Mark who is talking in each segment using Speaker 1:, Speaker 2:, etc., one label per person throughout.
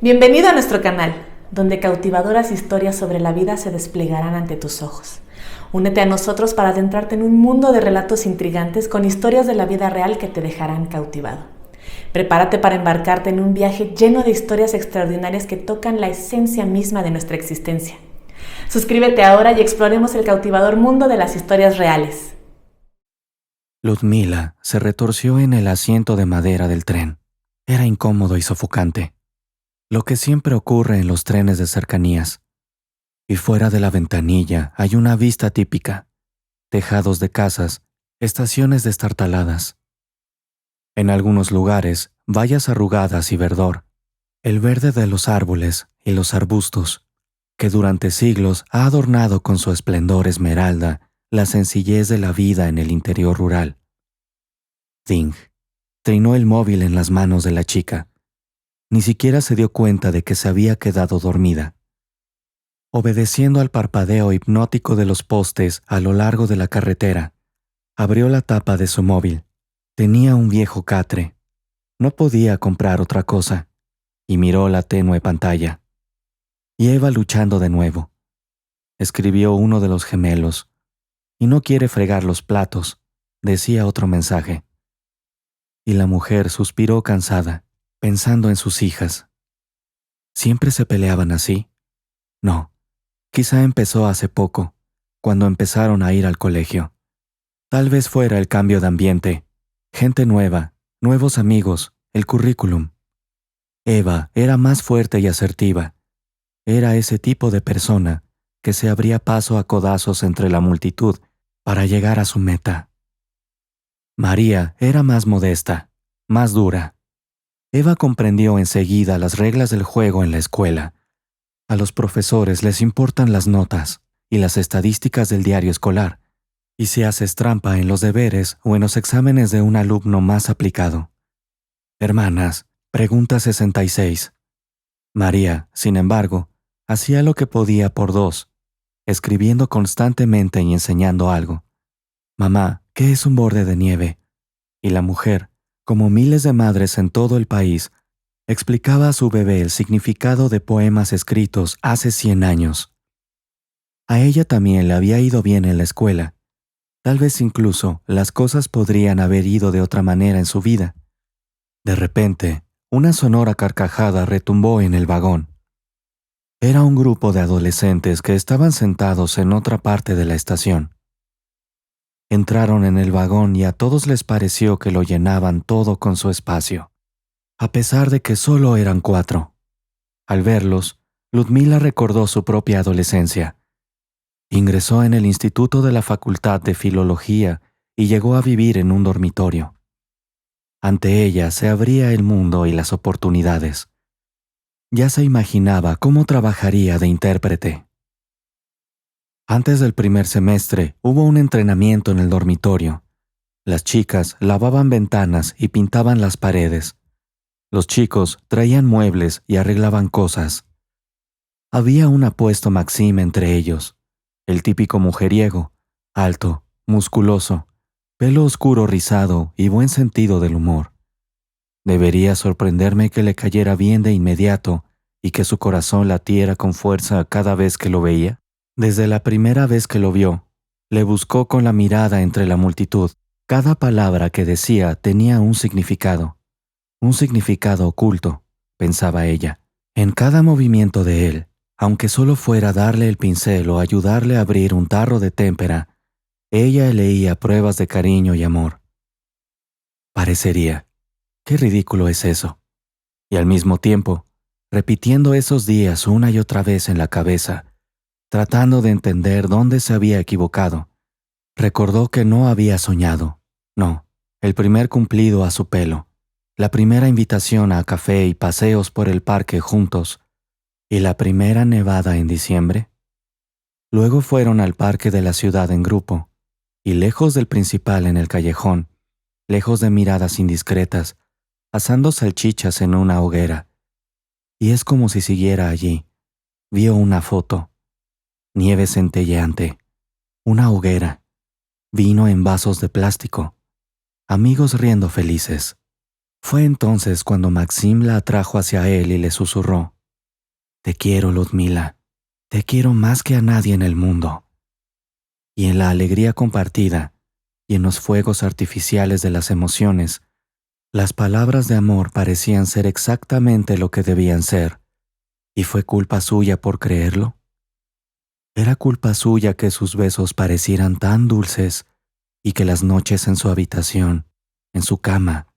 Speaker 1: Bienvenido a nuestro canal, donde cautivadoras historias sobre la vida se desplegarán ante tus ojos. Únete a nosotros para adentrarte en un mundo de relatos intrigantes con historias de la vida real que te dejarán cautivado. Prepárate para embarcarte en un viaje lleno de historias extraordinarias que tocan la esencia misma de nuestra existencia. Suscríbete ahora y exploremos el cautivador mundo de las historias reales.
Speaker 2: Ludmila se retorció en el asiento de madera del tren. Era incómodo y sofocante, lo que siempre ocurre en los trenes de cercanías. Y fuera de la ventanilla hay una vista típica: tejados de casas, estaciones destartaladas. En algunos lugares, vallas arrugadas y verdor, el verde de los árboles y los arbustos, que durante siglos ha adornado con su esplendor esmeralda la sencillez de la vida en el interior rural. Ding, trinó el móvil en las manos de la chica. Ni siquiera se dio cuenta de que se había quedado dormida. Obedeciendo al parpadeo hipnótico de los postes a lo largo de la carretera, abrió la tapa de su móvil. Tenía un viejo catre. No podía comprar otra cosa, y miró la tenue pantalla. Y Eva luchando de nuevo. Escribió uno de los gemelos. Y no quiere fregar los platos, decía otro mensaje. Y la mujer suspiró cansada, pensando en sus hijas. ¿Siempre se peleaban así? No, quizá empezó hace poco, cuando empezaron a ir al colegio. Tal vez fuera el cambio de ambiente, gente nueva, nuevos amigos, el currículum. Eva era más fuerte y asertiva. Era ese tipo de persona que se abría paso a codazos entre la multitud para llegar a su meta. María era más modesta, más dura. Eva comprendió enseguida las reglas del juego en la escuela. A los profesores les importan las notas y las estadísticas del diario escolar, y si haces trampa en los deberes o en los exámenes de un alumno más aplicado. Hermanas, pregunta 66. María, sin embargo, hacía lo que podía por dos, escribiendo constantemente y enseñando algo. Mamá, ¿qué es un borde de nieve? Y la mujer, como miles de madres en todo el país, explicaba a su bebé el significado de poemas escritos hace 100 años. A ella también le había ido bien en la escuela. Tal vez incluso las cosas podrían haber ido de otra manera en su vida. De repente, una sonora carcajada retumbó en el vagón. Era un grupo de adolescentes que estaban sentados en otra parte de la estación. Entraron en el vagón y a todos les pareció que lo llenaban todo con su espacio, a pesar de que solo eran 4. Al verlos, Ludmila recordó su propia adolescencia. Ingresó en el Instituto de la Facultad de Filología y llegó a vivir en un dormitorio. Ante ella se abría el mundo y las oportunidades. Ya se imaginaba cómo trabajaría de intérprete. Antes del primer semestre hubo un entrenamiento en el dormitorio. Las chicas lavaban ventanas y pintaban las paredes. Los chicos traían muebles y arreglaban cosas. Había un apuesto Maxim entre ellos, el típico mujeriego, alto, musculoso, pelo oscuro rizado y buen sentido del humor. Debería sorprenderme que le cayera bien de inmediato y que su corazón latiera con fuerza cada vez que lo veía. Desde la primera vez que lo vio, le buscó con la mirada entre la multitud. Cada palabra que decía tenía un significado oculto, pensaba ella. En cada movimiento de él, aunque solo fuera darle el pincel o ayudarle a abrir un tarro de témpera, ella leía pruebas de cariño y amor. Parecería, qué ridículo es eso. Y al mismo tiempo, repitiendo esos días una y otra vez en la cabeza, tratando de entender dónde se había equivocado, recordó que no había soñado. No, el primer cumplido a su pelo, la primera invitación a café y paseos por el parque juntos, y la primera nevada en diciembre. Luego fueron al parque de la ciudad en grupo, y lejos del principal en el callejón, lejos de miradas indiscretas, asando salchichas en una hoguera. Y es como si siguiera allí. Vio una foto. Nieve centelleante, una hoguera, vino en vasos de plástico, amigos riendo felices. Fue entonces cuando Maxim la atrajo hacia él y le susurró: «Te quiero, Ludmila, te quiero más que a nadie en el mundo». Y en la alegría compartida y en los fuegos artificiales de las emociones, las palabras de amor parecían ser exactamente lo que debían ser. ¿Y fue culpa suya por creerlo? ¿Era culpa suya que sus besos parecieran tan dulces y que las noches en su habitación, en su cama,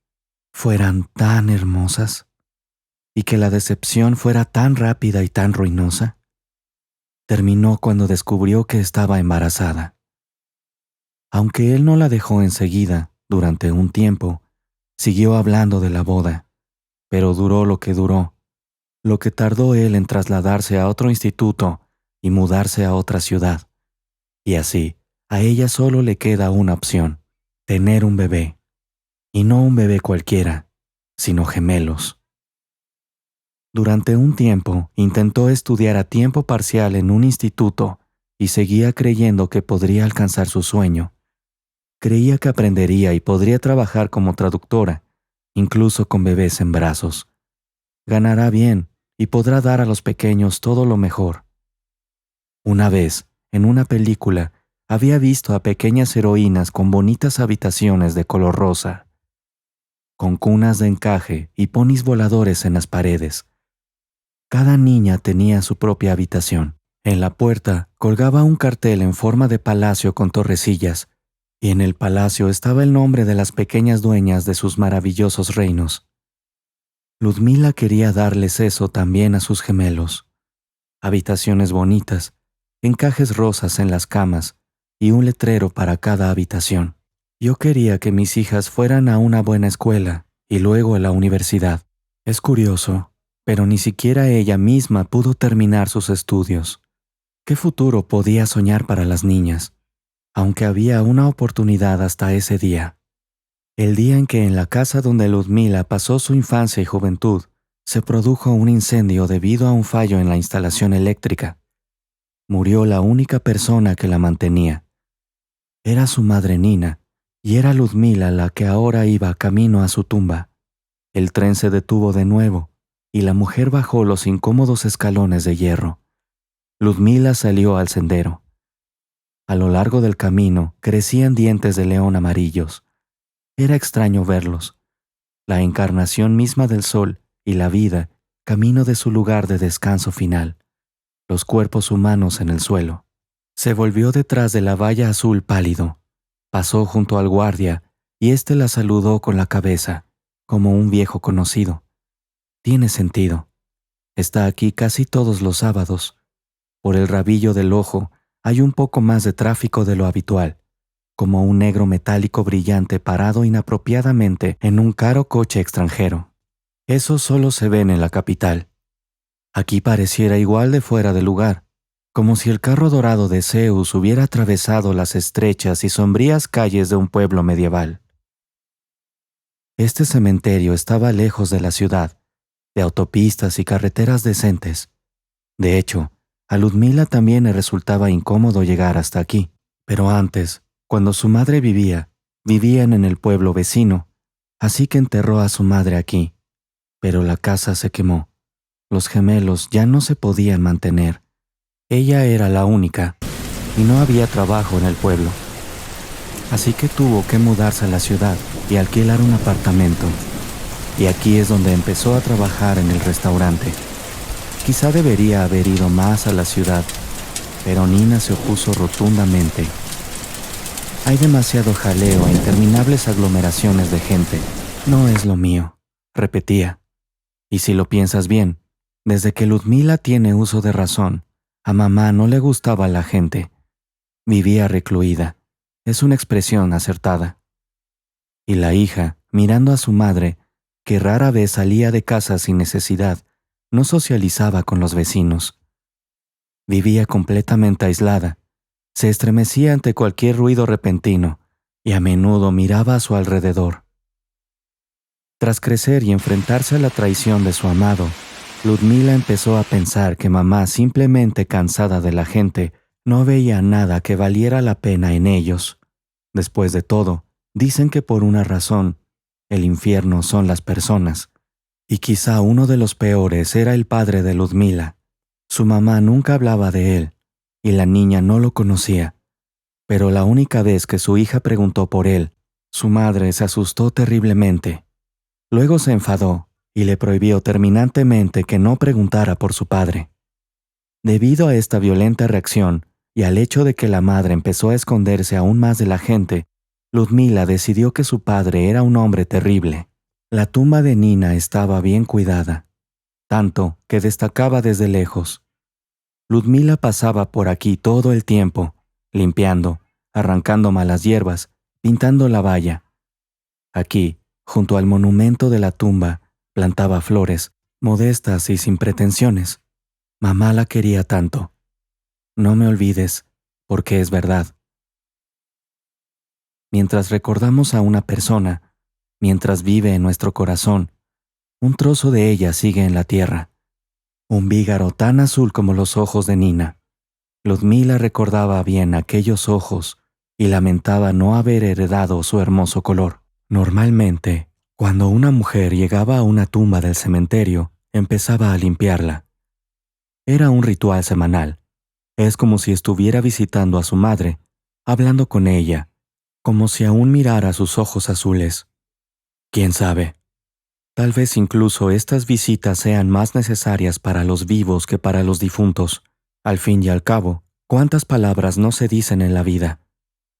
Speaker 2: fueran tan hermosas? ¿Y que la decepción fuera tan rápida y tan ruinosa? Terminó cuando descubrió que estaba embarazada. Aunque él no la dejó enseguida, durante un tiempo, siguió hablando de la boda, pero duró lo que duró, lo que tardó él en trasladarse a otro instituto y mudarse a otra ciudad. Y así, a ella solo le queda una opción: tener un bebé. Y no un bebé cualquiera, sino gemelos. Durante un tiempo intentó estudiar a tiempo parcial en un instituto y seguía creyendo que podría alcanzar su sueño. Creía que aprendería y podría trabajar como traductora, incluso con bebés en brazos. Ganará bien y podrá dar a los pequeños todo lo mejor. Una vez, en una película, había visto a pequeñas heroínas con bonitas habitaciones de color rosa, con cunas de encaje y ponis voladores en las paredes. Cada niña tenía su propia habitación. En la puerta colgaba un cartel en forma de palacio con torrecillas, y en el palacio estaba el nombre de las pequeñas dueñas de sus maravillosos reinos. Ludmila quería darles eso también a sus gemelos: habitaciones bonitas, encajes rosas en las camas y un letrero para cada habitación. Yo quería que mis hijas fueran a una buena escuela y luego a la universidad. Es curioso, pero ni siquiera ella misma pudo terminar sus estudios. ¿Qué futuro podía soñar para las niñas? Aunque había una oportunidad hasta ese día. El día en que en la casa donde Ludmila pasó su infancia y juventud, se produjo un incendio debido a un fallo en la instalación eléctrica. Murió la única persona que la mantenía. Era su madre Nina, y era Ludmila la que ahora iba camino a su tumba. El tren se detuvo de nuevo, y la mujer bajó los incómodos escalones de hierro. Ludmila salió al sendero. A lo largo del camino crecían dientes de león amarillos. Era extraño verlos. La encarnación misma del sol y la vida, camino de su lugar de descanso final. Los cuerpos humanos en el suelo. Se volvió detrás de la valla azul pálido. Pasó junto al guardia y éste la saludó con la cabeza, como un viejo conocido. Tiene sentido. Está aquí casi todos los sábados. Por el rabillo del ojo hay un poco más de tráfico de lo habitual, como un negro metálico brillante parado inapropiadamente en un caro coche extranjero. Eso solo se ven en la capital. Aquí pareciera igual de fuera de lugar, como si el carro dorado de Zeus hubiera atravesado las estrechas y sombrías calles de un pueblo medieval. Este cementerio estaba lejos de la ciudad, de autopistas y carreteras decentes. De hecho, a Ludmila también le resultaba incómodo llegar hasta aquí, pero antes, cuando su madre vivían en el pueblo vecino, así que enterró a su madre aquí. Pero la casa se quemó. Los gemelos ya no se podían mantener. Ella era la única, y no había trabajo en el pueblo. Así que tuvo que mudarse a la ciudad y alquilar un apartamento. Y aquí es donde empezó a trabajar en el restaurante. Quizá debería haber ido más a la ciudad, pero Nina se opuso rotundamente. Hay demasiado jaleo e interminables aglomeraciones de gente. No es lo mío, repetía. Y si lo piensas bien, desde que Ludmila tiene uso de razón, a mamá no le gustaba la gente. Vivía recluida. Es una expresión acertada. Y la hija, mirando a su madre, que rara vez salía de casa sin necesidad, no socializaba con los vecinos. Vivía completamente aislada. Se estremecía ante cualquier ruido repentino y a menudo miraba a su alrededor. Tras crecer y enfrentarse a la traición de su amado, Ludmila empezó a pensar que mamá, simplemente cansada de la gente, no veía nada que valiera la pena en ellos. Después de todo, dicen que por una razón, el infierno son las personas. Y quizá uno de los peores era el padre de Ludmila. Su mamá nunca hablaba de él, y la niña no lo conocía. Pero la única vez que su hija preguntó por él, su madre se asustó terriblemente. Luego se enfadó y le prohibió terminantemente que no preguntara por su padre. Debido a esta violenta reacción y al hecho de que la madre empezó a esconderse aún más de la gente, Ludmila decidió que su padre era un hombre terrible. La tumba de Nina estaba bien cuidada, tanto que destacaba desde lejos. Ludmila pasaba por aquí todo el tiempo, limpiando, arrancando malas hierbas, pintando la valla. Aquí, junto al monumento de la tumba, plantaba flores, modestas y sin pretensiones. Mamá la quería tanto. No me olvides, porque es verdad. Mientras recordamos a una persona, mientras vive en nuestro corazón, un trozo de ella sigue en la tierra. Un vígaro tan azul como los ojos de Nina. Ludmila recordaba bien aquellos ojos y lamentaba no haber heredado su hermoso color. Normalmente, cuando una mujer llegaba a una tumba del cementerio, empezaba a limpiarla. Era un ritual semanal. Es como si estuviera visitando a su madre, hablando con ella, como si aún mirara sus ojos azules. ¿Quién sabe? Tal vez incluso estas visitas sean más necesarias para los vivos que para los difuntos. Al fin y al cabo, ¿cuántas palabras no se dicen en la vida?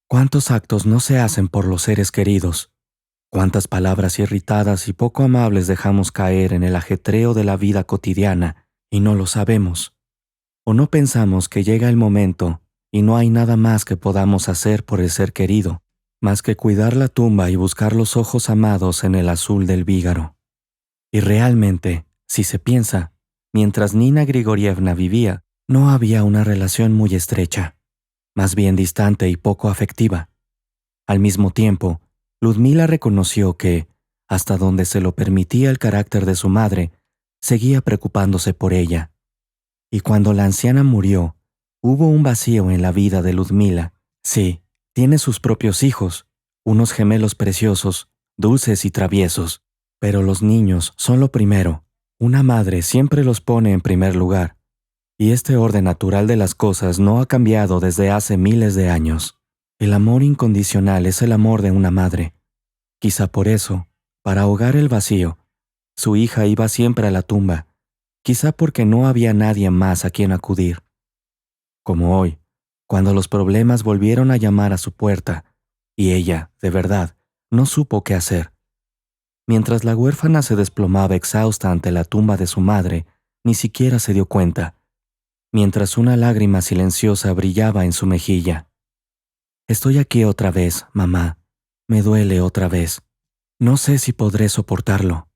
Speaker 2: ¿Cuántos actos no se hacen por los seres queridos? ¿Cuántas palabras irritadas y poco amables dejamos caer en el ajetreo de la vida cotidiana y no lo sabemos? ¿O no pensamos que llega el momento y no hay nada más que podamos hacer por el ser querido, más que cuidar la tumba y buscar los ojos amados en el azul del vígaro? Y realmente, si se piensa, mientras Nina Grigorievna vivía, no había una relación muy estrecha, más bien distante y poco afectiva. Al mismo tiempo, Ludmila reconoció que, hasta donde se lo permitía el carácter de su madre, seguía preocupándose por ella. Y cuando la anciana murió, hubo un vacío en la vida de Ludmila. Sí, tiene sus propios hijos, unos gemelos preciosos, dulces y traviesos, pero los niños son lo primero. Una madre siempre los pone en primer lugar, y este orden natural de las cosas no ha cambiado desde hace miles de años. El amor incondicional es el amor de una madre. Quizá por eso, para ahogar el vacío, su hija iba siempre a la tumba, quizá porque no había nadie más a quien acudir. Como hoy, cuando los problemas volvieron a llamar a su puerta, y ella, de verdad, no supo qué hacer. Mientras la huérfana se desplomaba exhausta ante la tumba de su madre, ni siquiera se dio cuenta, mientras una lágrima silenciosa brillaba en su mejilla. Estoy aquí otra vez, mamá. Me duele otra vez. No sé si podré soportarlo.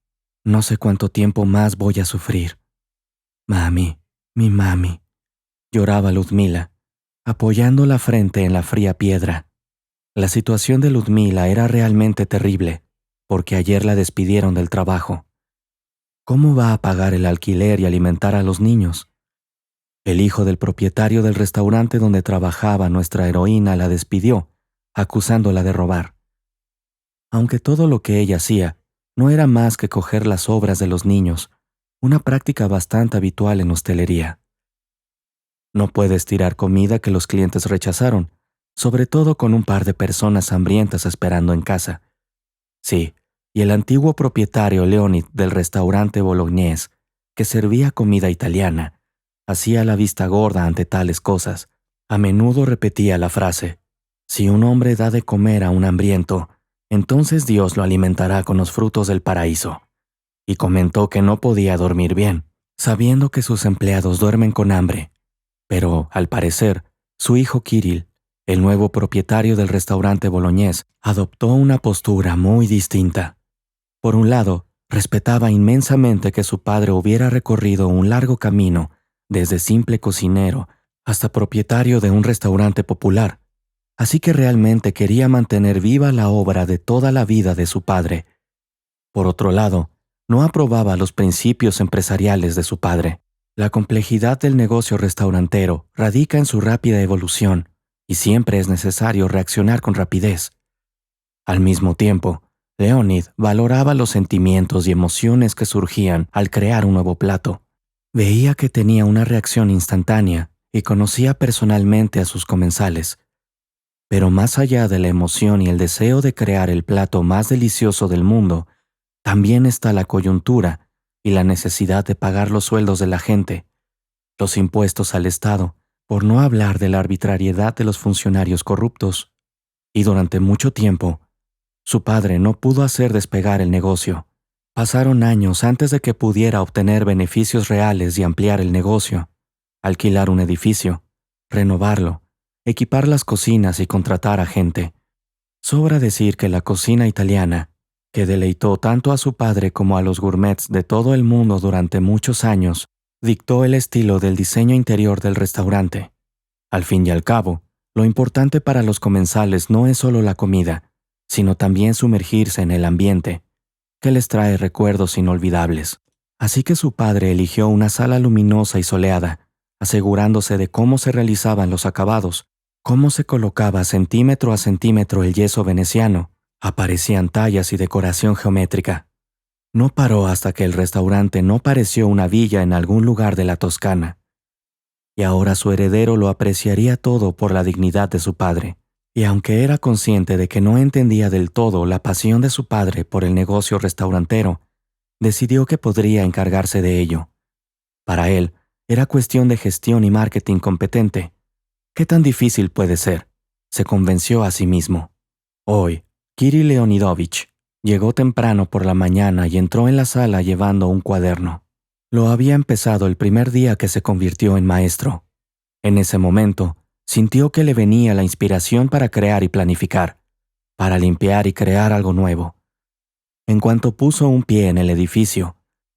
Speaker 2: No sé cuánto tiempo más voy a sufrir. Mami, mi mami, lloraba Ludmila, apoyando la frente en la fría piedra. La situación de Ludmila era realmente terrible, porque ayer la despidieron del trabajo. ¿Cómo va a pagar el alquiler y alimentar a los niños? El hijo del propietario del restaurante donde trabajaba nuestra heroína la despidió, acusándola de robar. Aunque todo lo que ella hacía no era más que coger las sobras de los niños, una práctica bastante habitual en hostelería. No puedes tirar comida que los clientes rechazaron, sobre todo con un par de personas hambrientas esperando en casa. Sí, y el antiguo propietario Leonid del restaurante bolognés, que servía comida italiana, hacía la vista gorda ante tales cosas. A menudo repetía la frase: si un hombre da de comer a un hambriento, entonces Dios lo alimentará con los frutos del paraíso. Y comentó que no podía dormir bien, sabiendo que sus empleados duermen con hambre. Pero, al parecer, su hijo Kirill, el nuevo propietario del restaurante boloñés, adoptó una postura muy distinta. Por un lado, respetaba inmensamente que su padre hubiera recorrido un largo camino, desde simple cocinero hasta propietario de un restaurante popular, así que realmente quería mantener viva la obra de toda la vida de su padre. Por otro lado, no aprobaba los principios empresariales de su padre. La complejidad del negocio restaurantero radica en su rápida evolución, y siempre es necesario reaccionar con rapidez. Al mismo tiempo, Leonid valoraba los sentimientos y emociones que surgían al crear un nuevo plato. Veía que tenía una reacción instantánea y conocía personalmente a sus comensales. Pero más allá de la emoción y el deseo de crear el plato más delicioso del mundo, también está la coyuntura y la necesidad de pagar los sueldos de la gente, los impuestos al Estado, por no hablar de la arbitrariedad de los funcionarios corruptos. Y durante mucho tiempo, su padre no pudo hacer despegar el negocio. Pasaron años antes de que pudiera obtener beneficios reales y ampliar el negocio, alquilar un edificio, renovarlo, equipar las cocinas y contratar a gente. Sobra decir que la cocina italiana, que deleitó tanto a su padre como a los gourmets de todo el mundo durante muchos años, dictó el estilo del diseño interior del restaurante. Al fin y al cabo, lo importante para los comensales no es solo la comida, sino también sumergirse en el ambiente, que les trae recuerdos inolvidables. Así que su padre eligió una sala luminosa y soleada, asegurándose de cómo se realizaban los acabados, cómo se colocaba centímetro a centímetro el yeso veneciano, aparecían tallas y decoración geométrica. No paró hasta que el restaurante no pareció una villa en algún lugar de la Toscana. Y ahora su heredero lo apreciaría todo por la dignidad de su padre. Y aunque era consciente de que no entendía del todo la pasión de su padre por el negocio restaurantero, decidió que podría encargarse de ello. Para él, era cuestión de gestión y marketing competente. ¿Qué tan difícil puede ser?, se convenció a sí mismo. Hoy, Kirill Leonidovich llegó temprano por la mañana y entró en la sala llevando un cuaderno. Lo había empezado el primer día que se convirtió en maestro. En ese momento, sintió que le venía la inspiración para crear y planificar, para limpiar y crear algo nuevo. En cuanto puso un pie en el edificio,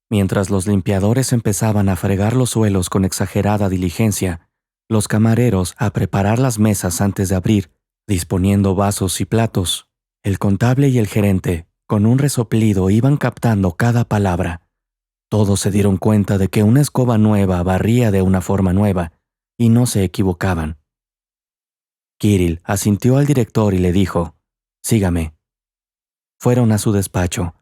Speaker 2: mientras los limpiadores empezaban a fregar los suelos con exagerada diligencia, los camareros a preparar las mesas antes de abrir, disponiendo vasos y platos, el contable y el gerente, con un resoplido, iban captando cada palabra. Todos se dieron cuenta de que una escoba nueva barría de una forma nueva, y no se equivocaban. Kirill asintió al director y le dijo: «Sígame». Fueron a su despacho.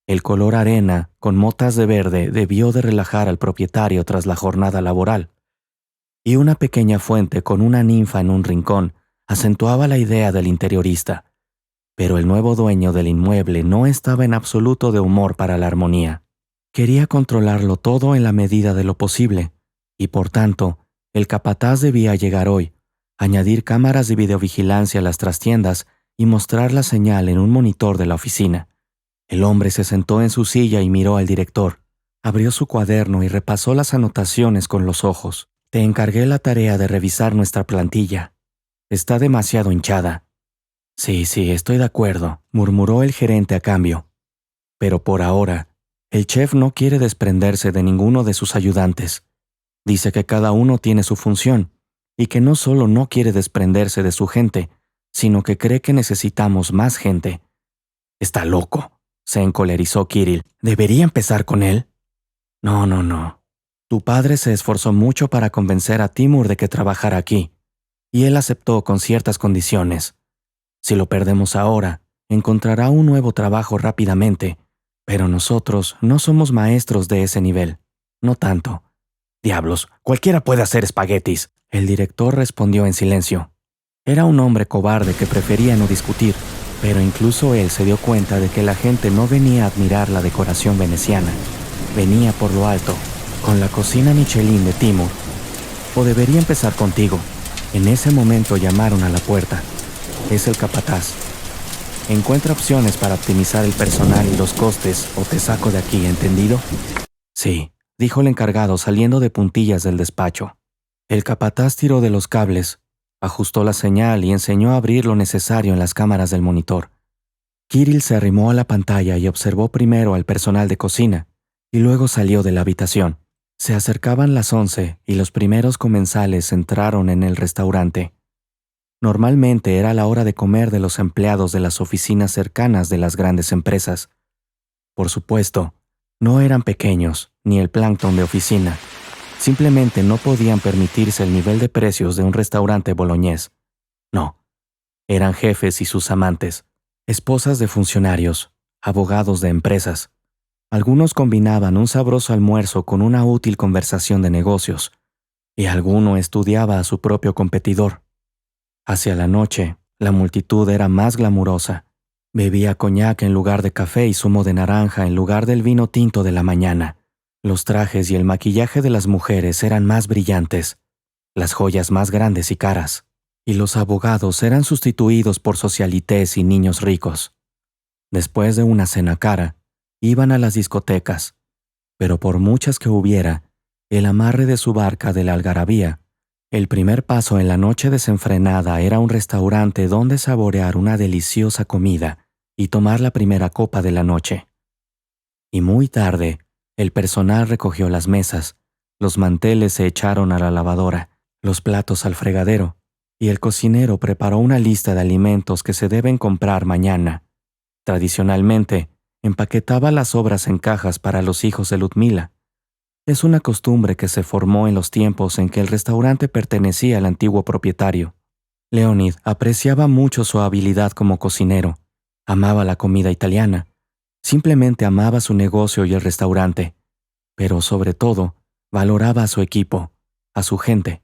Speaker 2: El color arena, con motas de verde, debió de relajar al propietario tras la jornada laboral. Y una pequeña fuente con una ninfa en un rincón acentuaba la idea del interiorista. Pero el nuevo dueño del inmueble no estaba en absoluto de humor para la armonía. Quería controlarlo todo en la medida de lo posible, y por tanto, el capataz debía llegar hoy, añadir cámaras de videovigilancia a las trastiendas y mostrar la señal en un monitor de la oficina. El hombre se sentó en su silla y miró al director. Abrió su cuaderno y repasó las anotaciones con los ojos. «Te encargué la tarea de revisar nuestra plantilla. Está demasiado hinchada». Sí, estoy de acuerdo», murmuró el gerente a cambio. «Pero por ahora, el chef no quiere desprenderse de ninguno de sus ayudantes. Dice que cada uno tiene su función, y que no solo no quiere desprenderse de su gente, sino que cree que necesitamos más gente». «Está loco», se encolerizó Kirill. «¿Debería empezar con él?» No. Tu padre se esforzó mucho para convencer a Timur de que trabajara aquí, y él aceptó con ciertas condiciones. Si lo perdemos ahora, encontrará un nuevo trabajo rápidamente, pero nosotros no somos maestros de ese nivel. No tanto. «Diablos, cualquiera puede hacer espaguetis», el director respondió en silencio. Era un hombre cobarde que prefería no discutir, pero incluso él se dio cuenta de que la gente no venía a admirar la decoración veneciana. Venía por lo alto, con la cocina Michelin de Timur. «O debería empezar contigo». En ese momento llamaron a la puerta. «Es el capataz. Encuentra opciones para optimizar el personal y los costes o te saco de aquí, ¿entendido?» «Sí», dijo el encargado saliendo de puntillas del despacho. El capataz tiró de los cables, ajustó la señal y enseñó a abrir lo necesario en las cámaras del monitor. Kirill se arrimó a la pantalla y observó primero al personal de cocina, y luego salió de la habitación. Se acercaban las 11 y los primeros comensales entraron en el restaurante. Normalmente era la hora de comer de los empleados de las oficinas cercanas de las grandes empresas. Por supuesto, no eran pequeños, ni el plancton de oficina. Simplemente no podían permitirse el nivel de precios de un restaurante boloñés. No, eran jefes y sus amantes, esposas de funcionarios, abogados de empresas. Algunos combinaban un sabroso almuerzo con una útil conversación de negocios, y alguno estudiaba a su propio competidor. Hacia la noche, la multitud era más glamurosa. Bebía coñac en lugar de café y zumo de naranja en lugar del vino tinto de la mañana. Los trajes y el maquillaje de las mujeres eran más brillantes, las joyas más grandes y caras, y los abogados eran sustituidos por socialités y niños ricos. Después de una cena cara, iban a las discotecas, pero por muchas que hubiera, el amarre de su barca de la algarabía, el primer paso en la noche desenfrenada era un restaurante donde saborear una deliciosa comida y tomar la primera copa de la noche. Y muy tarde, el personal recogió las mesas, los manteles se echaron a la lavadora, los platos al fregadero, y el cocinero preparó una lista de alimentos que se deben comprar mañana. Tradicionalmente, empaquetaba las sobras en cajas para los hijos de Ludmila. Es una costumbre que se formó en los tiempos en que el restaurante pertenecía al antiguo propietario. Leonid apreciaba mucho su habilidad como cocinero, amaba la comida italiana, simplemente amaba su negocio y el restaurante, pero sobre todo, valoraba a su equipo, a su gente.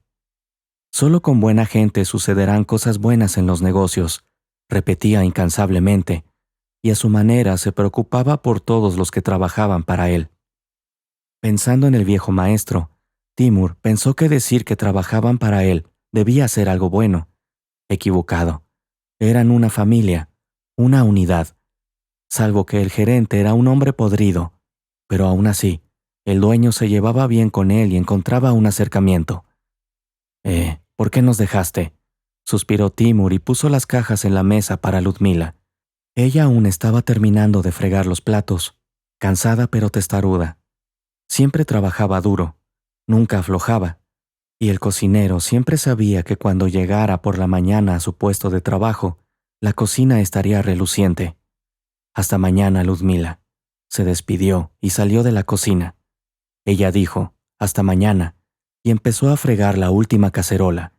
Speaker 2: Solo con buena gente sucederán cosas buenas en los negocios, repetía incansablemente, y a su manera se preocupaba por todos los que trabajaban para él. Pensando en el viejo maestro, Timur pensó que decir que trabajaban para él debía ser algo bueno. Equivocado. Eran una familia, una unidad. Salvo que el gerente era un hombre podrido, pero aún así, el dueño se llevaba bien con él y encontraba un acercamiento. ¿Por qué nos dejaste?, suspiró Timur y puso las cajas en la mesa para Ludmila. Ella aún estaba terminando de fregar los platos, cansada pero testaruda. Siempre trabajaba duro, nunca aflojaba, y el cocinero siempre sabía que cuando llegara por la mañana a su puesto de trabajo, la cocina estaría reluciente. Hasta mañana, Ludmila. Se despidió y salió de la cocina. Ella dijo, hasta mañana, y empezó a fregar la última cacerola.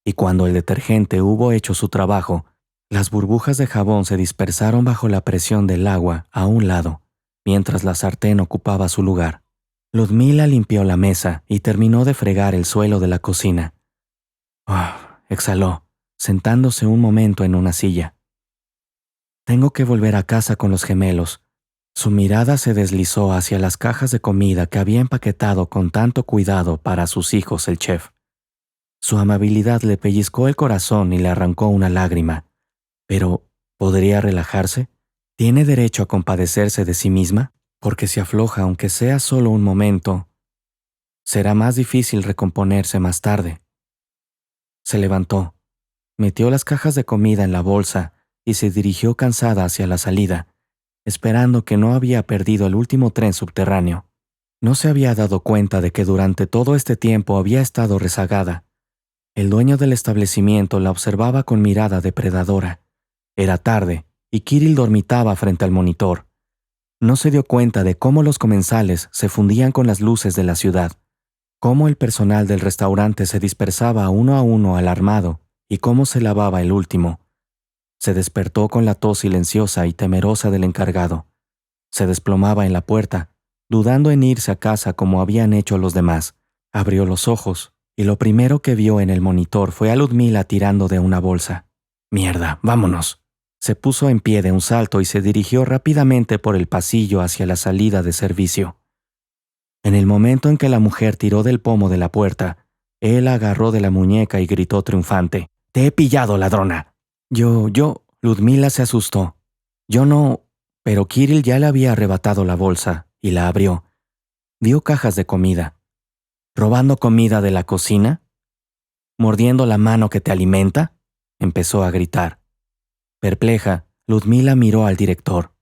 Speaker 2: Y cuando el detergente hubo hecho su trabajo, las burbujas de jabón se dispersaron bajo la presión del agua a un lado, mientras la sartén ocupaba su lugar. Ludmila limpió la mesa y terminó de fregar el suelo de la cocina. Exhaló, sentándose un momento en una silla. Tengo que volver a casa con los gemelos. Su mirada se deslizó hacia las cajas de comida que había empaquetado con tanto cuidado para sus hijos el chef. Su amabilidad le pellizcó el corazón y le arrancó una lágrima. Pero, ¿podría relajarse? ¿Tiene derecho a compadecerse de sí misma? Porque si afloja aunque sea solo un momento, será más difícil recomponerse más tarde. Se levantó, metió las cajas de comida en la bolsa y se dirigió cansada hacia la salida, esperando que no había perdido el último tren subterráneo. No se había dado cuenta de que durante todo este tiempo había estado rezagada. El dueño del establecimiento la observaba con mirada depredadora. Era tarde y Kirill dormitaba frente al monitor. No se dio cuenta de cómo los comensales se fundían con las luces de la ciudad, cómo el personal del restaurante se dispersaba uno a uno alarmado y cómo se lavaba el último. Se despertó con la tos silenciosa y temerosa del encargado. Se desplomaba en la puerta, dudando en irse a casa como habían hecho los demás. Abrió los ojos y lo primero que vio en el monitor fue a Ludmila tirando de una bolsa. «Mierda, vámonos». Se puso en pie de un salto y se dirigió rápidamente por el pasillo hacia la salida de servicio. En el momento en que la mujer tiró del pomo de la puerta, él la agarró de la muñeca y gritó triunfante: «¡Te he pillado, ladrona!». Ludmila se asustó. Yo no... Pero Kirill ya le había arrebatado la bolsa y la abrió. Vio cajas de comida. ¿Robando comida de la cocina? ¿Mordiendo la mano que te alimenta?, empezó a gritar. Perpleja, Ludmila miró al director.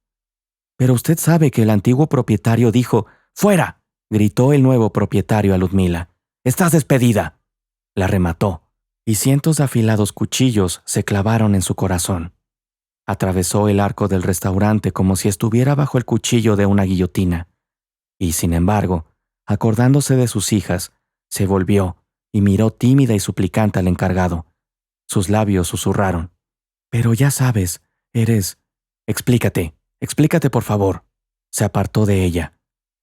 Speaker 2: «Pero usted sabe que el antiguo propietario dijo...» «¡Fuera!», gritó el nuevo propietario a Ludmila. «¡Estás despedida!». La remató, y cientos de afilados cuchillos se clavaron en su corazón. Atravesó el arco del restaurante como si estuviera bajo el cuchillo de una guillotina. Y, sin embargo, acordándose de sus hijas, se volvió y miró tímida y suplicante al encargado. Sus labios susurraron: «Pero ya sabes, explícate». explícate por favor. Se apartó de ella.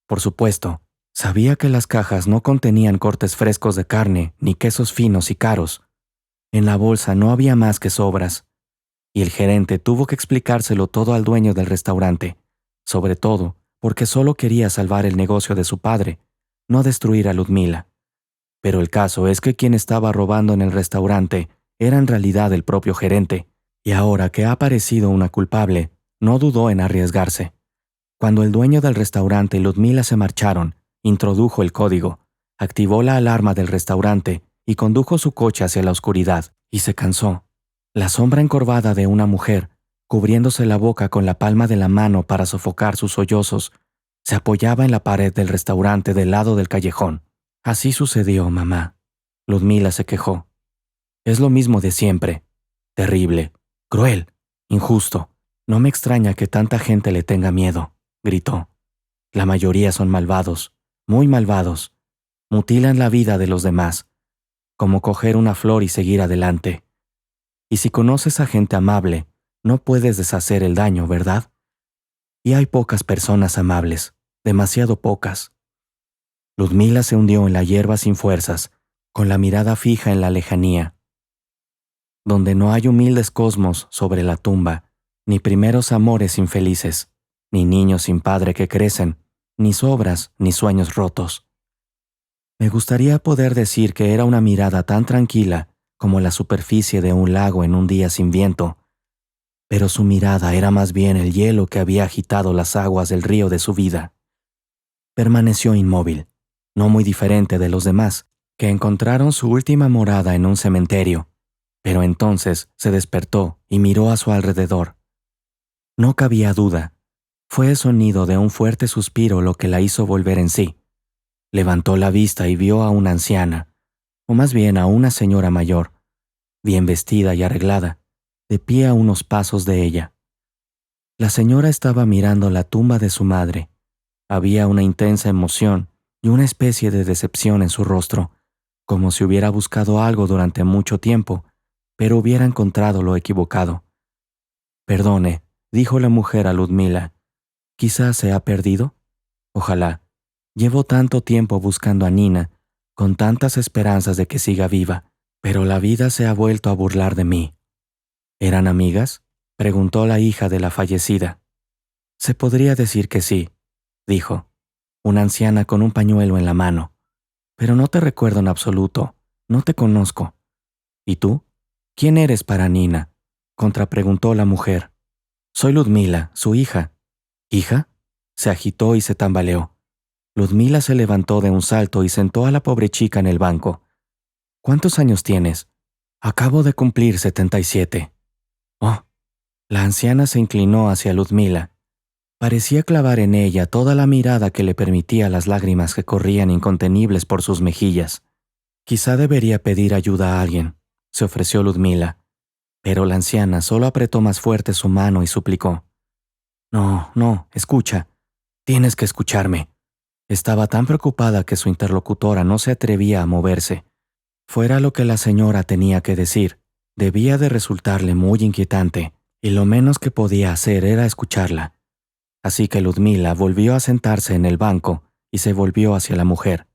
Speaker 2: Por supuesto, sabía que las cajas no contenían cortes frescos de carne ni quesos finos y caros. En la bolsa no había más que sobras. Y el gerente tuvo que explicárselo todo al dueño del restaurante, sobre todo porque solo quería salvar el negocio de su padre, no destruir a Ludmila. Pero el caso es que quien estaba robando en el restaurante era en realidad el propio gerente, y ahora que ha aparecido una culpable, no dudó en arriesgarse. Cuando el dueño del restaurante y Ludmila se marcharon, introdujo el código, activó la alarma del restaurante y condujo su coche hacia la oscuridad, y se cansó. La sombra encorvada de una mujer, cubriéndose la boca con la palma de la mano para sofocar sus sollozos, se apoyaba en la pared del restaurante del lado del callejón. Así sucedió, mamá. Ludmila se quejó. Es lo mismo de siempre. Terrible, cruel, injusto. No me extraña que tanta gente le tenga miedo, gritó. La mayoría son malvados, muy malvados. Mutilan la vida de los demás, como coger una flor y seguir adelante. Y si conoces a gente amable, no puedes deshacer el daño, ¿verdad? Y hay pocas personas amables, demasiado pocas. Ludmila se hundió en la hierba sin fuerzas, con la mirada fija en la lejanía, donde no hay humildes cosmos sobre la tumba, ni primeros amores infelices, ni niños sin padre que crecen, ni sobras, ni sueños rotos. Me gustaría poder decir que era una mirada tan tranquila como la superficie de un lago en un día sin viento, pero su mirada era más bien el hielo que había agitado las aguas del río de su vida. Permaneció inmóvil, no muy diferente de los demás, que encontraron su última morada en un cementerio, pero entonces se despertó y miró a su alrededor. No cabía duda, fue el sonido de un fuerte suspiro lo que la hizo volver en sí. Levantó la vista y vio a una anciana, o más bien a una señora mayor, bien vestida y arreglada, de pie a unos pasos de ella. La señora estaba mirando la tumba de su madre. Había una intensa emoción y una especie de decepción en su rostro, como si hubiera buscado algo durante mucho tiempo, pero hubiera encontrado lo equivocado. Perdone, dijo la mujer a Ludmila. ¿Quizás se ha perdido? Ojalá. Llevo tanto tiempo buscando a Nina, con tantas esperanzas de que siga viva, pero la vida se ha vuelto a burlar de mí. ¿Eran amigas?, preguntó la hija de la fallecida. Se podría decir que sí, dijo, una anciana con un pañuelo en la mano. Pero no te recuerdo en absoluto, no te conozco. ¿Y tú? ¿Quién eres para Nina?, contrapreguntó la mujer. Soy Ludmila, su hija. ¿Hija? Se agitó y se tambaleó. Ludmila se levantó de un salto y sentó a la pobre chica en el banco. ¿Cuántos años tienes? Acabo de cumplir 77. Oh. La anciana se inclinó hacia Ludmila. Parecía clavar en ella toda la mirada que le permitía las lágrimas que corrían incontenibles por sus mejillas. Quizá debería pedir ayuda a alguien, se ofreció Ludmila, pero la anciana solo apretó más fuerte su mano y suplicó. No, escucha. Tienes que escucharme. Estaba tan preocupada que su interlocutora no se atrevía a moverse. Fuera lo que la señora tenía que decir, debía de resultarle muy inquietante, y lo menos que podía hacer era escucharla. Así que Ludmila volvió a sentarse en el banco y se volvió hacia la mujer,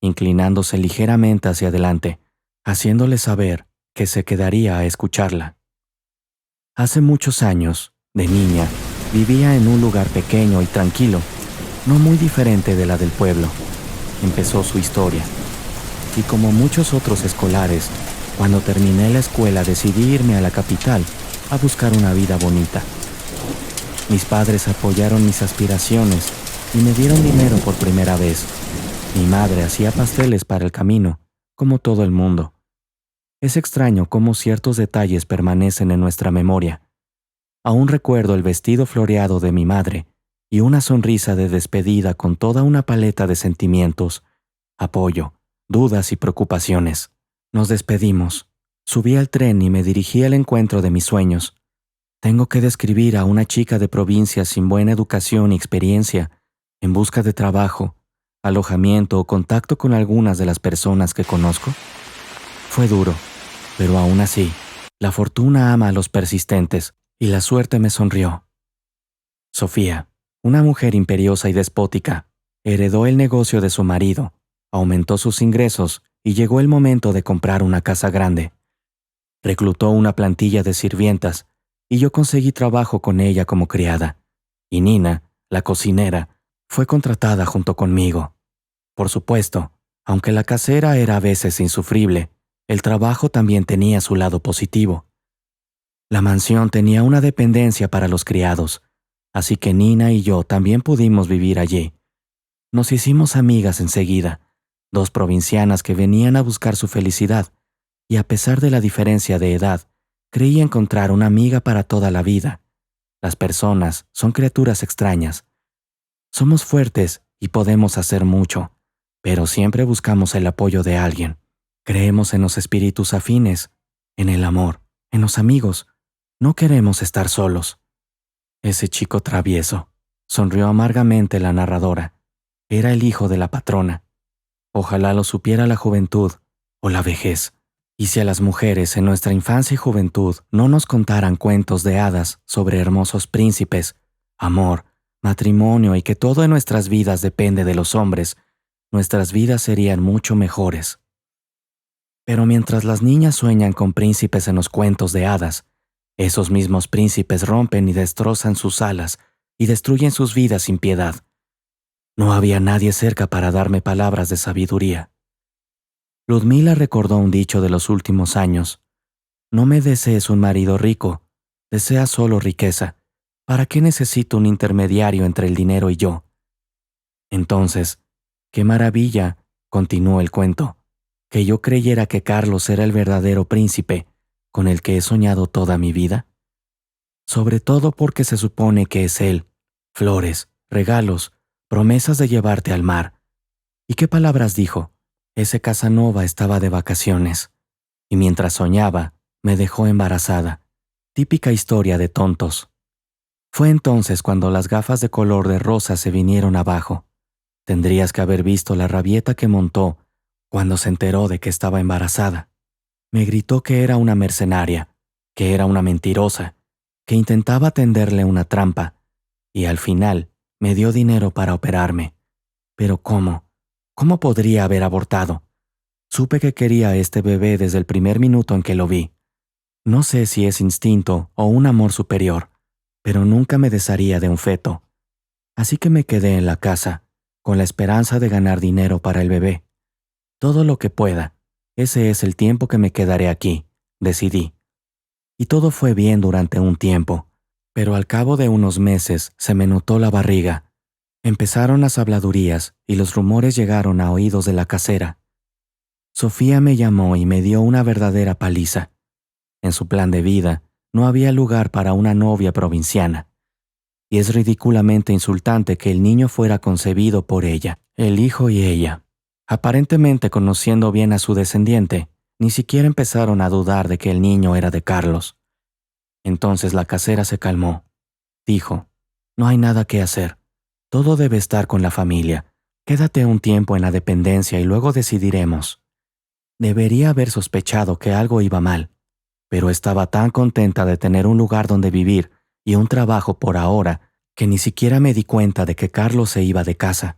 Speaker 2: inclinándose ligeramente hacia adelante, haciéndole saber que se quedaría a escucharla. Hace muchos años, de niña, vivía en un lugar pequeño y tranquilo, no muy diferente de la del pueblo. Empezó su historia. Y como muchos otros escolares, cuando terminé la escuela decidí irme a la capital a buscar una vida bonita. Mis padres apoyaron mis aspiraciones y me dieron dinero por primera vez. Mi madre hacía pasteles para el camino, como todo el mundo. Es extraño cómo ciertos detalles permanecen en nuestra memoria. Aún recuerdo el vestido floreado de mi madre y una sonrisa de despedida con toda una paleta de sentimientos, apoyo, dudas y preocupaciones. Nos despedimos. Subí al tren y me dirigí al encuentro de mis sueños. Tengo que describir a una chica de provincia sin buena educación y experiencia, en busca de trabajo, alojamiento o contacto con algunas de las personas que conozco. Fue duro, pero aún así, la fortuna ama a los persistentes y la suerte me sonrió. Sofía, una mujer imperiosa y despótica, heredó el negocio de su marido, aumentó sus ingresos y llegó el momento de comprar una casa grande. Reclutó una plantilla de sirvientas y yo conseguí trabajo con ella como criada. Y Nina, la cocinera, fue contratada junto conmigo. Por supuesto, aunque la casera era a veces insufrible, el trabajo también tenía su lado positivo. La mansión tenía una dependencia para los criados, así que Nina y yo también pudimos vivir allí. Nos hicimos amigas enseguida, dos provincianas que venían a buscar su felicidad, y a pesar de la diferencia de edad, creí encontrar una amiga para toda la vida. Las personas son criaturas extrañas. Somos fuertes y podemos hacer mucho, pero siempre buscamos el apoyo de alguien. Creemos en los espíritus afines, en el amor, en los amigos. No queremos estar solos. Ese chico travieso, sonrió amargamente la narradora. Era el hijo de la patrona. Ojalá lo supiera la juventud o la vejez. Y si a las mujeres en nuestra infancia y juventud no nos contaran cuentos de hadas sobre hermosos príncipes, amor, matrimonio y que todo en nuestras vidas depende de los hombres, nuestras vidas serían mucho mejores. Pero mientras las niñas sueñan con príncipes en los cuentos de hadas, esos mismos príncipes rompen y destrozan sus alas y destruyen sus vidas sin piedad. No había nadie cerca para darme palabras de sabiduría. Ludmila recordó un dicho de los últimos años. No me desees un marido rico, desea solo riqueza. ¿Para qué necesito un intermediario entre el dinero y yo? Entonces, qué maravilla, continuó el cuento, que yo creyera que Carlos era el verdadero príncipe con el que he soñado toda mi vida. Sobre todo porque se supone que es él, flores, regalos, promesas de llevarte al mar. ¿Y qué palabras dijo? Ese Casanova estaba de vacaciones, y mientras soñaba, me dejó embarazada. Típica historia de tontos. Fue entonces cuando las gafas de color de rosa se vinieron abajo. Tendrías que haber visto la rabieta que montó cuando se enteró de que estaba embarazada. Me gritó que era una mercenaria, que era una mentirosa, que intentaba tenderle una trampa, y al final me dio dinero para operarme. Pero ¿cómo? ¿Cómo podría haber abortado? Supe que quería a este bebé desde el primer minuto en que lo vi. No sé si es instinto o un amor superior, pero nunca me desharía de un feto. Así que me quedé en la casa, con la esperanza de ganar dinero para el bebé. Todo lo que pueda, ese es el tiempo que me quedaré aquí, decidí. Y todo fue bien durante un tiempo, pero al cabo de unos meses se me notó la barriga. Empezaron las habladurías y los rumores llegaron a oídos de la casera. Sofía me llamó y me dio una verdadera paliza. En su plan de vida no había lugar para una novia provinciana. Y es ridículamente insultante que el niño fuera concebido por ella, el hijo y ella. Aparentemente conociendo bien a su descendiente, ni siquiera empezaron a dudar de que el niño era de Carlos. Entonces la casera se calmó. Dijo, no hay nada que hacer. Todo debe estar con la familia. Quédate un tiempo en la dependencia y luego decidiremos. Debería haber sospechado que algo iba mal, pero estaba tan contenta de tener un lugar donde vivir y un trabajo por ahora que ni siquiera me di cuenta de que Carlos se iba de casa.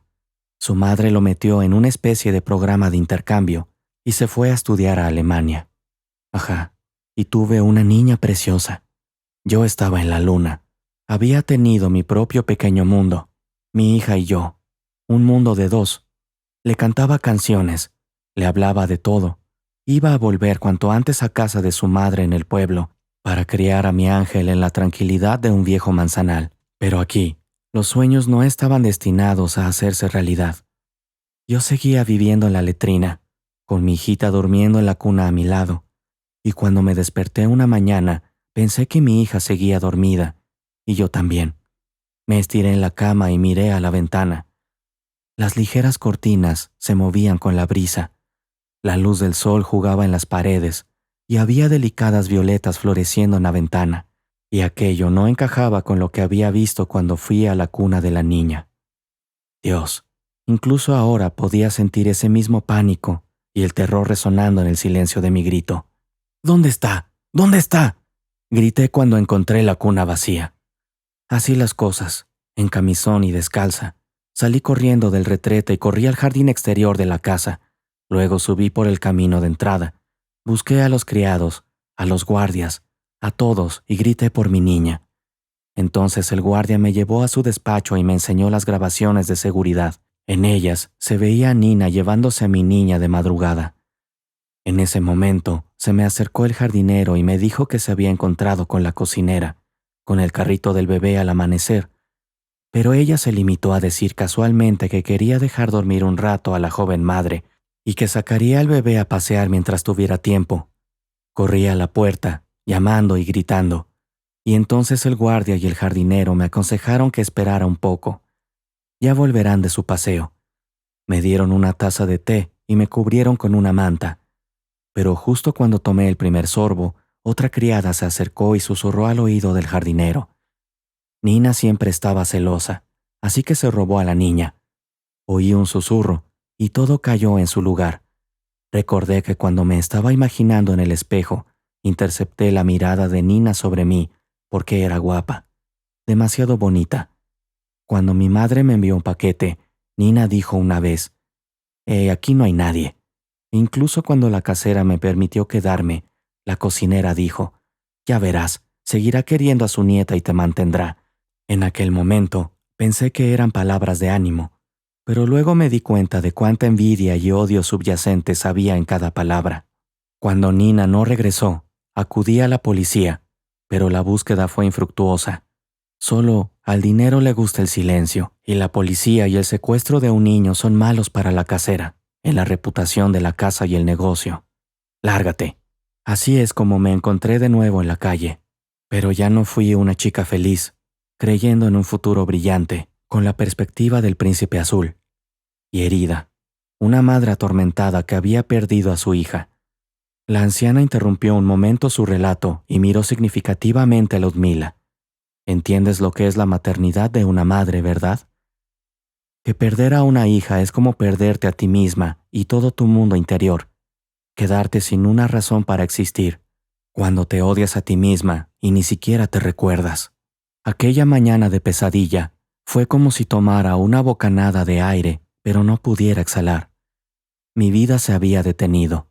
Speaker 2: Su madre lo metió en una especie de programa de intercambio y se fue a estudiar a Alemania. Ajá, y tuve una niña preciosa. Yo estaba en la luna. Había tenido mi propio pequeño mundo. Mi hija y yo, un mundo de dos. Le cantaba canciones, le hablaba de todo. Iba a volver cuanto antes a casa de su madre en el pueblo para criar a mi ángel en la tranquilidad de un viejo manzanal. Pero aquí, los sueños no estaban destinados a hacerse realidad. Yo seguía viviendo en la letrina, con mi hijita durmiendo en la cuna a mi lado, y cuando me desperté una mañana, pensé que mi hija seguía dormida, y yo también. Me estiré en la cama y miré a la ventana. Las ligeras cortinas se movían con la brisa. La luz del sol jugaba en las paredes y había delicadas violetas floreciendo en la ventana, y aquello no encajaba con lo que había visto cuando fui a la cuna de la niña. Dios, incluso ahora podía sentir ese mismo pánico y el terror resonando en el silencio de mi grito. ¿Dónde está? ¿Dónde está? Grité cuando encontré la cuna vacía. Así las cosas, en camisón y descalza, salí corriendo del retrete y corrí al jardín exterior de la casa. Luego subí por el camino de entrada. Busqué a los criados, a los guardias, a todos y grité por mi niña. Entonces el guardia me llevó a su despacho y me enseñó las grabaciones de seguridad. En ellas se veía a Nina llevándose a mi niña de madrugada. En ese momento se me acercó el jardinero y me dijo que se había encontrado con la cocinera, con el carrito del bebé al amanecer, pero ella se limitó a decir casualmente que quería dejar dormir un rato a la joven madre y que sacaría al bebé a pasear mientras tuviera tiempo. Corrí a la puerta, llamando y gritando, y entonces el guardia y el jardinero me aconsejaron que esperara un poco. Ya volverán de su paseo. Me dieron una taza de té y me cubrieron con una manta. Pero justo cuando tomé el primer sorbo, otra criada se acercó y susurró al oído del jardinero. Nina siempre estaba celosa, así que se robó a la niña. Oí un susurro y todo cayó en su lugar. Recordé que cuando me estaba imaginando en el espejo, intercepté la mirada de Nina sobre mí porque era guapa, demasiado bonita. Cuando mi madre me envió un paquete, Nina dijo una vez, aquí no hay nadie. Incluso cuando la casera me permitió quedarme, la cocinera dijo, ya verás, seguirá queriendo a su nieta y te mantendrá. En aquel momento, pensé que eran palabras de ánimo, pero luego me di cuenta de cuánta envidia y odio subyacentes había en cada palabra. Cuando Nina no regresó, acudí a la policía, pero la búsqueda fue infructuosa. Solo al dinero le gusta el silencio, y la policía y el secuestro de un niño son malos para la casera, en la reputación de la casa y el negocio. Lárgate. Así es como me encontré de nuevo en la calle. Pero ya no fui una chica feliz, creyendo en un futuro brillante, con la perspectiva del príncipe azul. Y herida, una madre atormentada que había perdido a su hija. La anciana interrumpió un momento su relato y miró significativamente a Ludmila. ¿Entiendes lo que es la maternidad de una madre, verdad? Que perder a una hija es como perderte a ti misma y todo tu mundo interior. Quedarte sin una razón para existir, cuando te odias a ti misma y ni siquiera te recuerdas. Aquella mañana de pesadilla fue como si tomara una bocanada de aire, pero no pudiera exhalar. Mi vida se había detenido.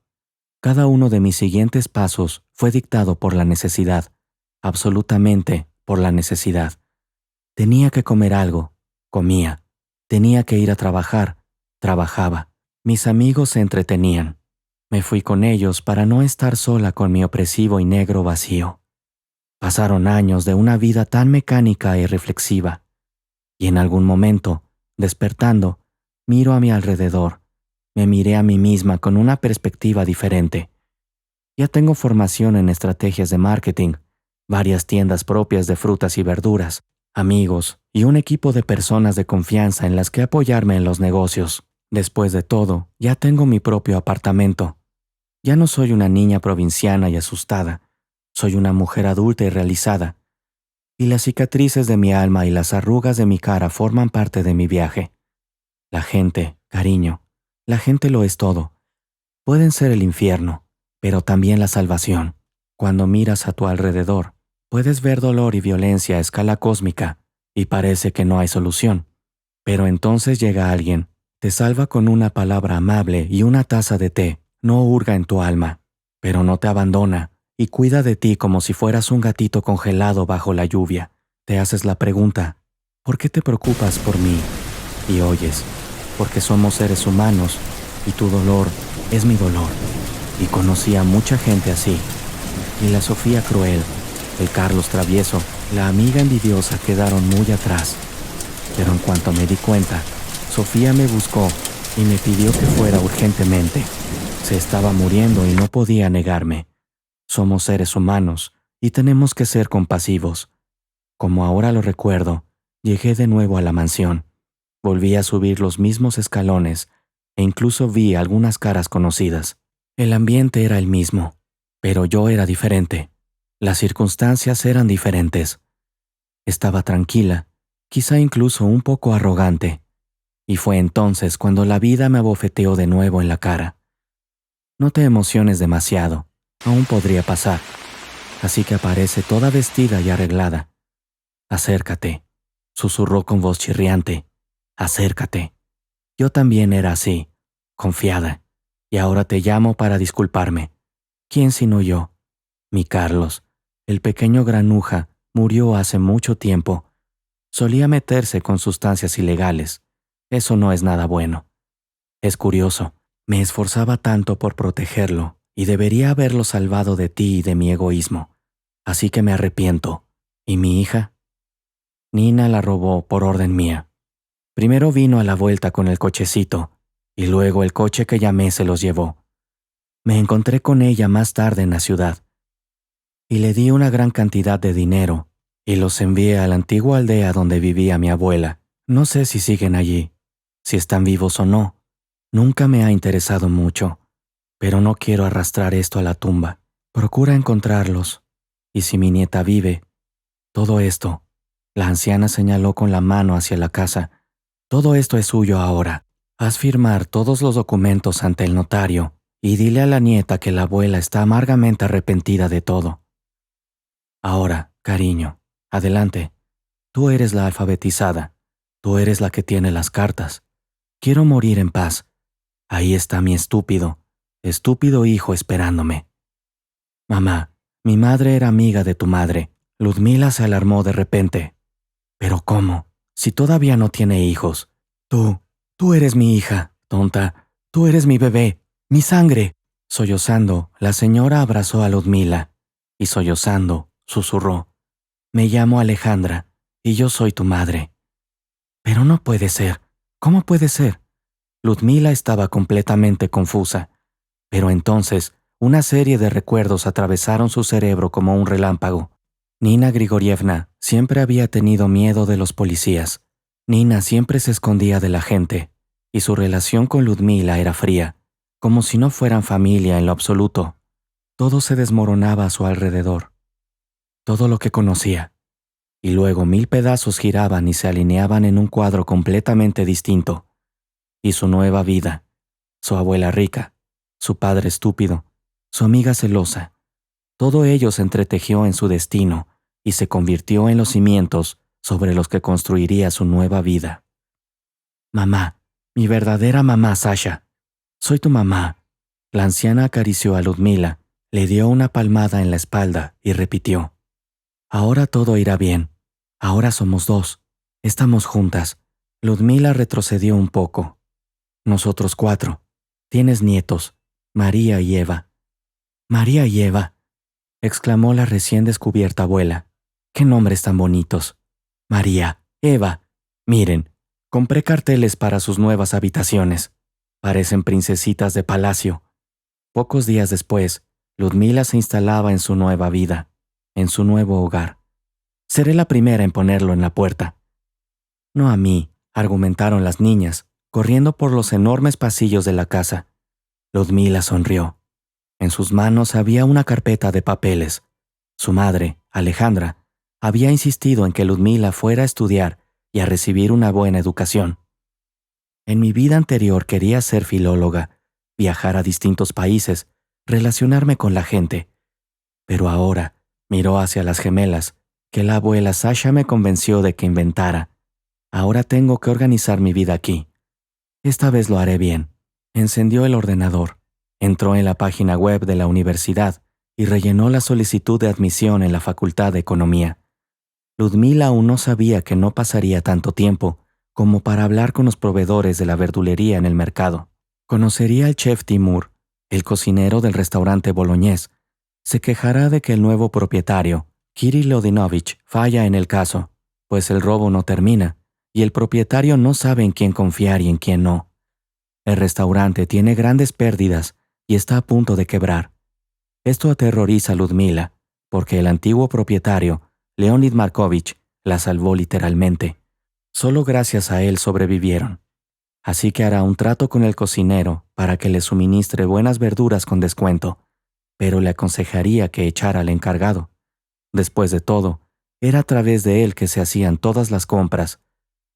Speaker 2: Cada uno de mis siguientes pasos fue dictado por la necesidad, absolutamente por la necesidad. Tenía que comer algo, comía. Tenía que ir a trabajar, trabajaba. Mis amigos se entretenían. Me fui con ellos para no estar sola con mi opresivo y negro vacío. Pasaron años de una vida tan mecánica y reflexiva. Y en algún momento, despertando, miro a mi alrededor. Me miré a mí misma con una perspectiva diferente. Ya tengo formación en estrategias de marketing, varias tiendas propias de frutas y verduras, amigos y un equipo de personas de confianza en las que apoyarme en los negocios. Después de todo, ya tengo mi propio apartamento. Ya no soy una niña provinciana y asustada. Soy una mujer adulta y realizada. Y las cicatrices de mi alma y las arrugas de mi cara forman parte de mi viaje. La gente, cariño, la gente lo es todo. Pueden ser el infierno, pero también la salvación. Cuando miras a tu alrededor, puedes ver dolor y violencia a escala cósmica, y parece que no hay solución. Pero entonces llega alguien, te salva con una palabra amable y una taza de té. No hurga en tu alma, pero no te abandona y cuida de ti como si fueras un gatito congelado bajo la lluvia. Te haces la pregunta, ¿por qué te preocupas por mí? Y oyes, porque somos seres humanos y tu dolor es mi dolor. Y conocí a mucha gente así. Y la Sofía cruel, el Carlos travieso, la amiga envidiosa quedaron muy atrás. Pero en cuanto me di cuenta, Sofía me buscó y me pidió que fuera urgentemente. Se estaba muriendo y no podía negarme. Somos seres humanos y tenemos que ser compasivos. Como ahora lo recuerdo, llegué de nuevo a la mansión. Volví a subir los mismos escalones e incluso vi algunas caras conocidas. El ambiente era el mismo, pero yo era diferente. Las circunstancias eran diferentes. Estaba tranquila, quizá incluso un poco arrogante. Y fue entonces cuando la vida me abofeteó de nuevo en la cara. No te emociones demasiado, aún podría pasar. Así que aparece toda vestida y arreglada. Acércate, susurró con voz chirriante. Acércate. Yo también era así, confiada, y ahora te llamo para disculparme. ¿Quién sino yo? Mi Carlos, el pequeño granuja, murió hace mucho tiempo. Solía meterse con sustancias ilegales. Eso no es nada bueno. Es curioso, me esforzaba tanto por protegerlo y debería haberlo salvado de ti y de mi egoísmo. Así que me arrepiento. ¿Y mi hija? Nina la robó por orden mía. Primero vino a la vuelta con el cochecito y luego el coche que llamé se los llevó. Me encontré con ella más tarde en la ciudad y le di una gran cantidad de dinero y los envié a la antigua aldea donde vivía mi abuela. No sé si siguen allí, si están vivos o no. Nunca me ha interesado mucho, pero no quiero arrastrar esto a la tumba. Procura encontrarlos. Y si mi nieta vive, todo esto, la anciana señaló con la mano hacia la casa, todo esto es suyo ahora. Haz firmar todos los documentos ante el notario y dile a la nieta que la abuela está amargamente arrepentida de todo. Ahora, cariño, adelante. Tú eres la alfabetizada. Tú eres la que tiene las cartas. Quiero morir en paz. Ahí está mi estúpido hijo esperándome. Mamá, mi madre era amiga de tu madre. Ludmila se alarmó de repente. ¿Pero cómo? Si todavía no tiene hijos. Tú eres mi hija, tonta. Tú eres mi bebé, mi sangre. Sollozando, la señora abrazó a Ludmila y sollozando, susurró. Me llamo Alejandra y yo soy tu madre. Pero no puede ser. ¿Cómo puede ser? Ludmila estaba completamente confusa, pero entonces una serie de recuerdos atravesaron su cerebro como un relámpago. Nina Grigorievna siempre había tenido miedo de los policías. Nina siempre se escondía de la gente, y su relación con Ludmila era fría, como si no fueran familia en lo absoluto. Todo se desmoronaba a su alrededor. Todo lo que conocía. Y luego 1000 pedazos giraban y se alineaban en un cuadro completamente distinto. Y su nueva vida, su abuela rica, su padre estúpido, su amiga celosa, todo ello se entretejió en su destino y se convirtió en los cimientos sobre los que construiría su nueva vida. Mamá, mi verdadera mamá, Sasha. Soy tu mamá. La anciana acarició a Ludmila, le dio una palmada en la espalda y repitió. Ahora todo irá bien. Ahora somos dos. Estamos juntas. Ludmila retrocedió un poco. Nosotros 4. Tienes nietos, María y Eva. María y Eva, exclamó la recién descubierta abuela. ¡Qué nombres tan bonitos! María, Eva. Miren, compré carteles para sus nuevas habitaciones. Parecen princesitas de palacio. Pocos días después, Ludmila se instalaba en su nueva vida, en su nuevo hogar. Seré la primera en ponerlo en la puerta. No a mí, argumentaron las niñas, corriendo por los enormes pasillos de la casa. Ludmila sonrió. En sus manos había una carpeta de papeles. Su madre, Alejandra, había insistido en que Ludmila fuera a estudiar y a recibir una buena educación. En mi vida anterior quería ser filóloga, viajar a distintos países, relacionarme con la gente. Pero ahora miró hacia las gemelas, que la abuela Sasha me convenció de que inventara. Ahora tengo que organizar mi vida aquí. Esta vez lo haré bien. Encendió el ordenador, entró en la página web de la universidad y rellenó la solicitud de admisión en la Facultad de Economía. Ludmila aún no sabía que no pasaría tanto tiempo como para hablar con los proveedores de la verdulería en el mercado. Conocería al chef Timur, el cocinero del restaurante boloñés. Se quejará de que el nuevo propietario, Kirill Lodinovich, falla en el caso, pues el robo no termina y el propietario no sabe en quién confiar y en quién no. El restaurante tiene grandes pérdidas y está a punto de quebrar. Esto aterroriza a Ludmila, porque el antiguo propietario, Leonid Markovich, la salvó literalmente. Solo gracias a él sobrevivieron. Así que hará un trato con el cocinero para que le suministre buenas verduras con descuento, pero le aconsejaría que echara al encargado. Después de todo, era a través de él que se hacían todas las compras,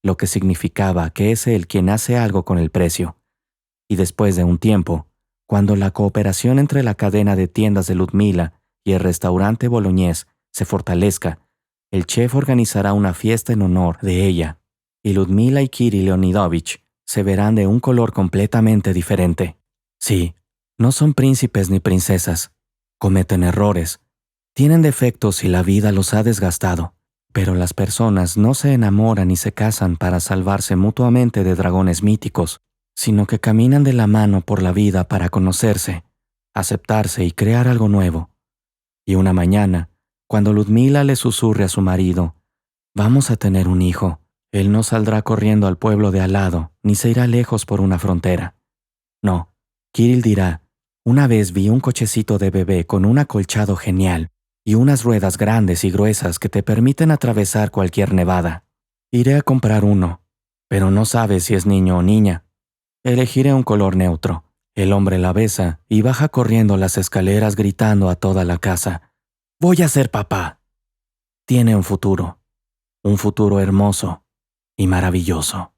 Speaker 2: lo que significaba que es él quien hace algo con el precio. Y después de un tiempo, cuando la cooperación entre la cadena de tiendas de Ludmila y el restaurante boloñés se fortalezca, El chef organizará una fiesta en honor de ella, y Ludmila y Kirill Leonidovich se verán de un color completamente diferente. Sí, no son príncipes ni princesas. Cometen errores. Tienen defectos y la vida los ha desgastado. Pero las personas no se enamoran y se casan para salvarse mutuamente de dragones míticos, sino que caminan de la mano por la vida para conocerse, aceptarse y crear algo nuevo. Y una mañana, cuando Ludmila le susurre a su marido, «Vamos a tener un hijo», él no saldrá corriendo al pueblo de al lado, ni se irá lejos por una frontera. No, Kirill dirá, «Una vez vi un cochecito de bebé con un acolchado genial y unas ruedas grandes y gruesas que te permiten atravesar cualquier nevada. Iré a comprar uno, pero no sabes si es niño o niña. Elegiré un color neutro». El hombre la besa y baja corriendo las escaleras gritando a toda la casa, «Voy a ser papá». Tiene un futuro hermoso y maravilloso.